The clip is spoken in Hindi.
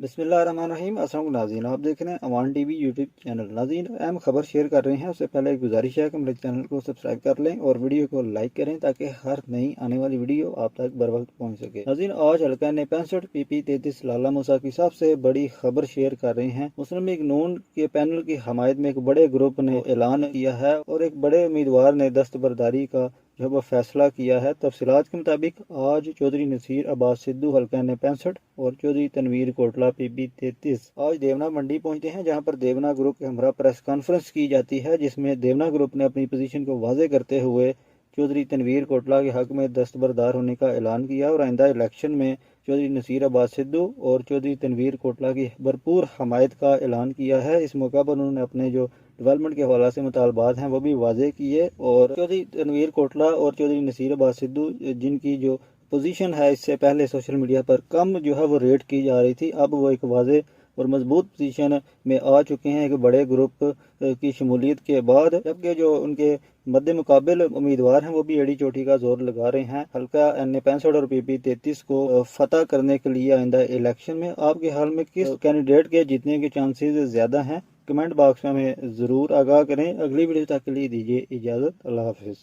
बिस्मिल्लाहिर्रहमानिर्रहीम। अस्सलाम वालेकुम नाज़रीन, आप देख रहे हैं अवान टीवी यूट्यूब चैनल। नाज़रीन, अहम खबर शेयर कर रहे हैं, उससे पहले एक गुजारिश है कि मेरे चैनल को सब्सक्राइब कर लें और वीडियो को लाइक करें ताकि हर नई आने वाली वीडियो आप तक बर वक्त पहुँच सके। नाज़रीन, आज हल्का ने 65 PP 33 लाला मूसा की सबसे बड़ी खबर शेयर कर रहे हैं। मुस्लिम लीग नून के पैनल की हमायत में एक बड़े ग्रुप ने ऐलान किया है और एक बड़े उम्मीदवार ने दस्तबरदारी का जो वो फैसला किया है। तफसीलात के मुताबिक आज चौधरी नसीर अब्बास सिद्धू हल्का ने 65 और चौधरी तनवीर कोटला PP 33 आज देवना मंडी पहुंचते हैं, जहां पर देवना ग्रुप के हमरा प्रेस कॉन्फ्रेंस की जाती है, जिसमें देवना ग्रुप ने अपनी पोजीशन को वाजे करते हुए चौधरी तनवीर कोटला के हक में दस्तबरदार होने का ऐलान किया और आइंदा इलेक्शन में चौधरी नसीर अब्बास सिद्धू और चौधरी तनवीर कोटला की भरपूर हमायत का ऐलान किया है। इस मौका पर उन्होंने अपने जो डेवलपमेंट के हवाला से मुतालबात हैं वो भी वाजे किए और चौधरी तनवीर कोटला और चौधरी नसीर अब्बास सिद्धू जिनकी जो पोजीशन है इससे पहले सोशल मीडिया पर कम जो है वो रेट की जा रही थी, अब वो एक वाजे और मजबूत पोजीशन में आ चुके हैं एक बड़े ग्रुप की शमूलियत के बाद, जबकि जो उनके मद्दे मुकाबिल उम्मीदवार हैं वो भी एड़ी चोटी का जोर लगा रहे हैं हल्का NA 65 और PP 33 को फतह करने के लिए आइंदा इलेक्शन में। आपके हाल में किस कैंडिडेट के जीतने के चांसेस ज्यादा हैं? कमेंट बॉक्स में हमें ज़रूर आगाह करें। अगली वीडियो तक के लिए दीजिए इजाज़त। अल्लाह हाफिज़।